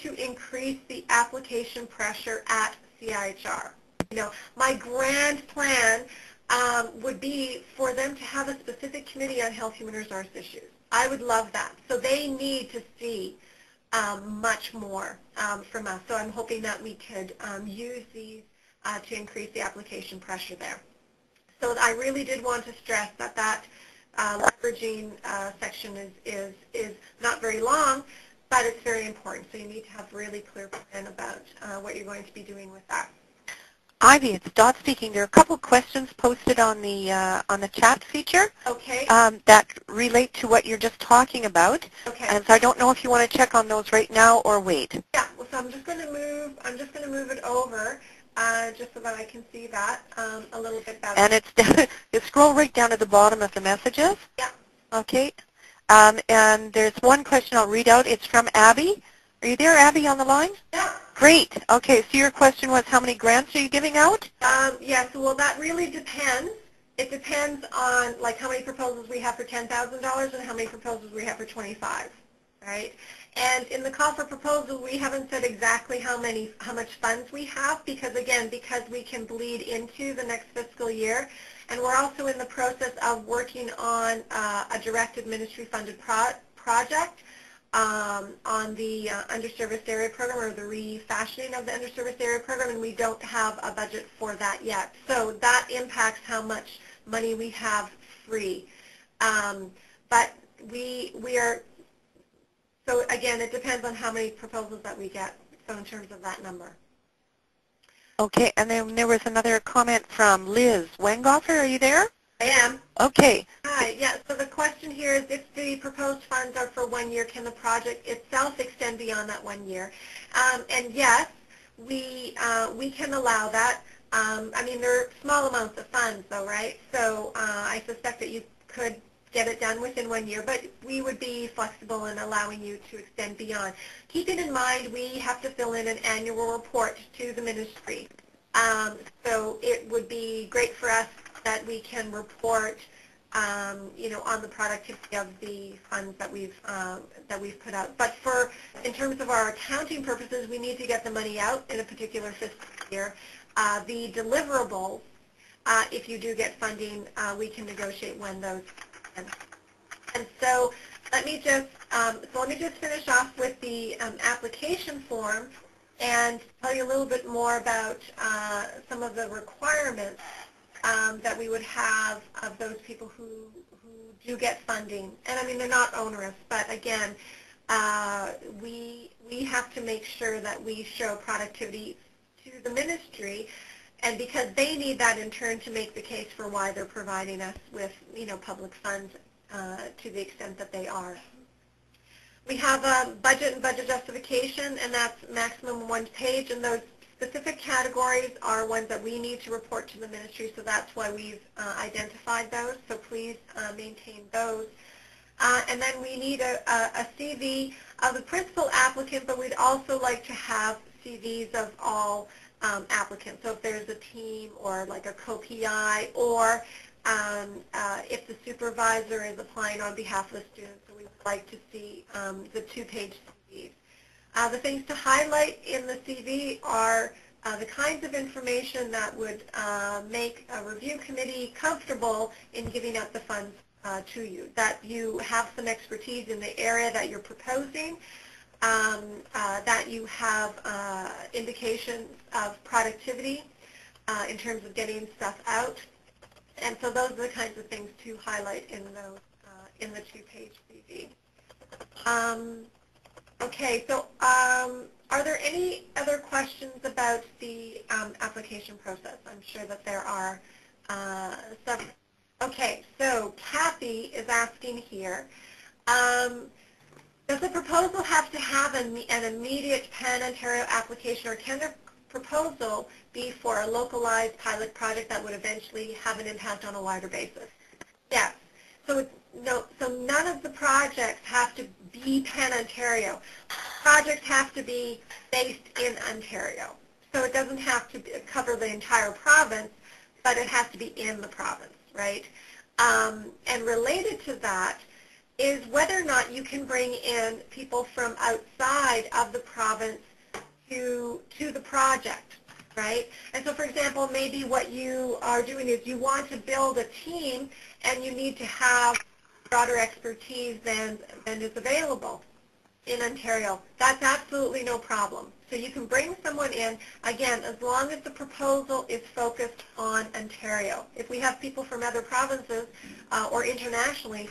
to increase the application pressure at CIHR. You know, my grand plan would be for them to have a specific committee on health, human resource issues. I would love that. So they need to see much more from us. So I'm hoping that we could use these to increase the application pressure there. So I really did want to stress that leveraging section is not very long, but it's very important. So you need to have a really clear plan about what you're going to be doing with that. Ivy, it's Dot speaking. There are a couple questions posted on the chat feature. Okay. That relate to what you're just talking about. Okay. And so I don't know if you want to check on those right now or wait. Yeah. Well, so I'm just going to move it over just so that I can see that a little bit better. And it's you scroll right down to the bottom of the messages. Yeah. Okay. And there's one question I'll read out. It's from Abby. Are you there, Abby, on the line? Yeah. Great. Okay, so your question was how many grants are you giving out? Yes, well, that really depends. It depends on, like, how many proposals we have for $10,000 and how many proposals we have for $25,000, right? And in the call for proposal, we haven't said exactly how much funds we have because, again, because we can bleed into the next fiscal year. And we're also in the process of working on a directed ministry-funded project on the underserviced area program, or the refashioning of the underserviced area program, and we don't have a budget for that yet. So that impacts how much money we have free. But we are, so again, it depends on how many proposals that we get, so in terms of that number. Okay, and then there was another comment from Liz Wengoffer. Are you there? I am. Okay. Hi, yeah, so the question here is if the proposed funds are for 1 year, can the project itself extend beyond that 1 year? And yes, we can allow that. I mean, they're small amounts of funds though, right? So I suspect that you could get it done within 1 year, but we would be flexible in allowing you to extend beyond. Keeping in mind, we have to fill in an annual report to the ministry. So it would be great for us that we can report, you know, on the productivity of the funds that we've put out. But in terms of our accounting purposes, we need to get the money out in a particular fiscal year. The deliverables, if you do get funding, we can negotiate when those happen. And so let me just finish off with the application form and tell you a little bit more about some of the requirements that we would have of those people who do get funding. And I mean, they're not onerous, but again, we have to make sure that we show productivity to the ministry, and because they need that in turn to make the case for why they're providing us with, you know, public funds to the extent that they are. We have a budget and budget justification, and that's maximum 1 page, and those specific categories are ones that we need to report to the ministry, so that's why we've identified those, so please maintain those. And then we need a CV of the principal applicant, but we'd also like to have CVs of all applicants. So if there's a team or like a co-PI, or if the supervisor is applying on behalf of the students, so we would like to see the 2-page CVs. The things to highlight in the CV are the kinds of information that would make a review committee comfortable in giving out the funds to you, that you have some expertise in the area that you're proposing, that you have indications of productivity in terms of getting stuff out. And so those are the kinds of things to highlight in those in the 2-page CV. Okay, so are there any other questions about the application process? I'm sure that there are several. Okay, so Kathy is asking here, does the proposal have to have an immediate Pan-Ontario application, or can the proposal be for a localized pilot project that would eventually have an impact on a wider basis? Yes. So none of the projects have to be Pan-Ontario. Projects have to be based in Ontario. So it doesn't have to cover the entire province, but it has to be in the province, right? And related to that, is whether or not you can bring in people from outside of the province to the project, right? And so, for example, maybe what you are doing is you want to build a team and you need to have broader expertise than is available in Ontario. That's absolutely no problem. So you can bring someone in, again, as long as the proposal is focused on Ontario. If we have people from other provinces or internationally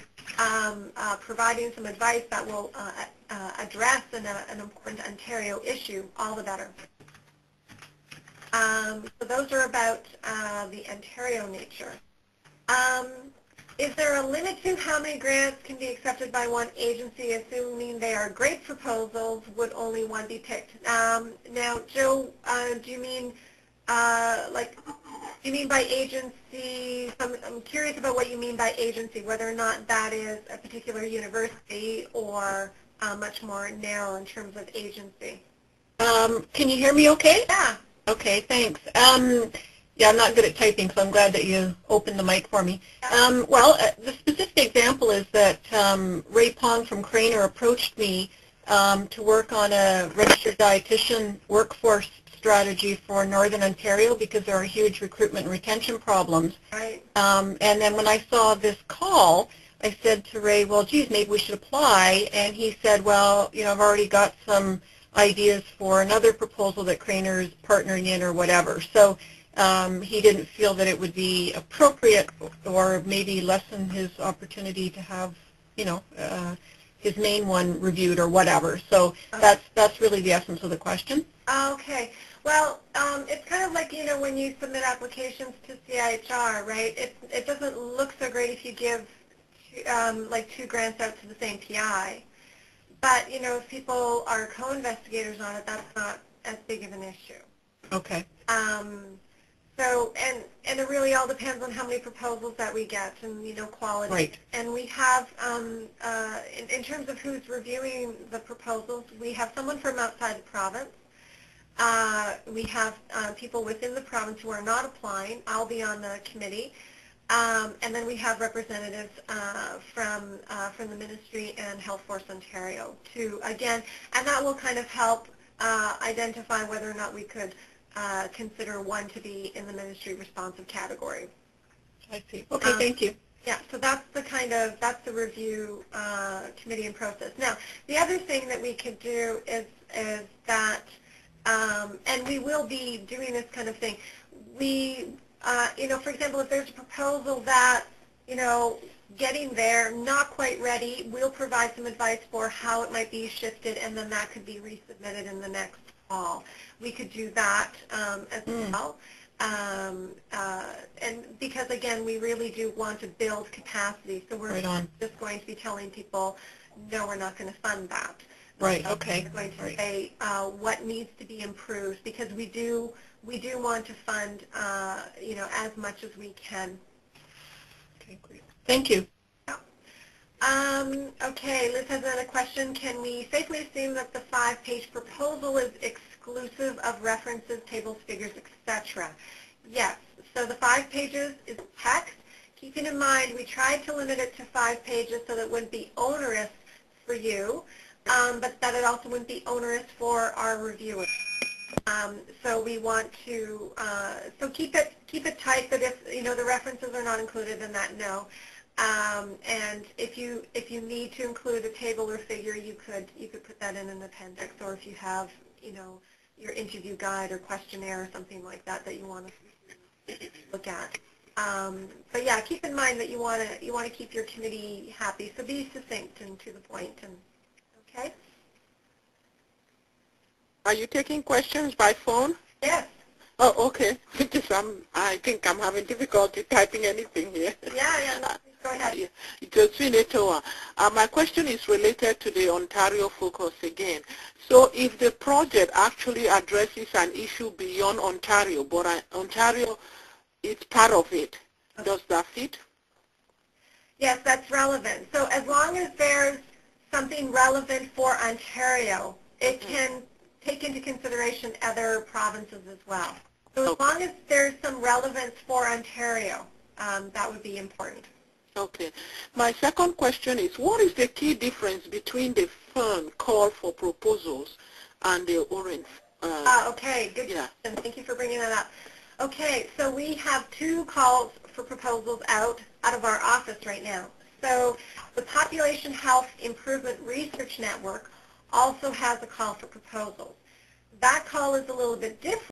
providing some advice that will address an important Ontario issue, all the better. So those are about the Ontario nature. Is there a limit to how many grants can be accepted by one agency, assuming they are great proposals? Would only one be picked? Now, Joe, do you mean do you mean by agency? I'm curious about what you mean by agency, whether or not that is a particular university or much more narrow in terms of agency. Can you hear me okay? Yeah. Okay, thanks. Yeah, I'm not good at typing, so I'm glad that you opened the mic for me. The specific example is that Ray Pong from Craner approached me to work on a registered dietitian workforce strategy for Northern Ontario because there are huge recruitment and retention problems. Right. And then when I saw this call, I said to Ray, well, geez, maybe we should apply. And he said, well, you know, I've already got some ideas for another proposal that Craner is partnering in or whatever. So he didn't feel that it would be appropriate or maybe lessen his opportunity to have, you know, his main one reviewed or whatever. So that's really the essence of the question. Okay. Well, it's kind of like, you know, when you submit applications to CIHR, right? It doesn't look so great if you give like 2 grants out to the same PI. But, you know, if people are co-investigators on it, that's not as big of an issue. Okay. So, and it really all depends on how many proposals that we get and, you know, quality. Right. And we have, in terms of who's reviewing the proposals, we have someone from outside the province. We have people within the province who are not applying. I'll be on the committee. And then we have representatives from the ministry and Health Force Ontario too, again, and that will kind of help identify whether or not we could consider one to be in the ministry responsive category. I see. Okay, thank you. Yeah, so that's the review committee and process. Now, the other thing that we could do is that, and we will be doing this kind of thing, you know, for example, if there's a proposal that, you know, getting there, not quite ready, we'll provide some advice for how it might be shifted, and then that could be resubmitted in the next fall. We could do that as well. And because, again, we really do want to build capacity, so we're just going to be telling people, no, we're not going to fund that. Right, okay. We're going to say what needs to be improved, because we do want to fund, you know, as much as we can. Okay, great. Thank you. Okay, Liz has another question. Can we safely assume that the 5-page proposal is exclusive of references, tables, figures, etc.? Yes. So the 5 pages is text. Keeping in mind, we tried to limit it to 5 pages so that it wouldn't be onerous for you, but that it also wouldn't be onerous for our reviewers. So we want to so keep it tight. But if, you know, the references are not included, then that no. And if you need to include a table or figure, you could put that in an appendix, or if you have, you know, your interview guide or questionnaire or something like that that you want to look at. But yeah, keep in mind that you want to keep your committee happy. So be succinct and to the point. And okay. Are you taking questions by phone? Yes. Oh, okay. Because I think I'm having difficulty typing anything here. Yeah. No, go ahead. Josephine Etoa. My question is related to the Ontario focus again. So if the project actually addresses an issue beyond Ontario, but Ontario is part of it, does that fit? Yes, that's relevant. So as long as there's something relevant for Ontario, it can take into consideration other provinces as well. So as long as there's some relevance for Ontario, that would be important. Okay. My second question is, what is the key difference between the FERN call for proposals and the OHHRRN? Okay, good Yeah. question. Thank you for bringing that up. Okay, so we have 2 calls for proposals out of our office right now. So the Population Health Improvement Research Network also has a call for proposals. That call is a little bit different.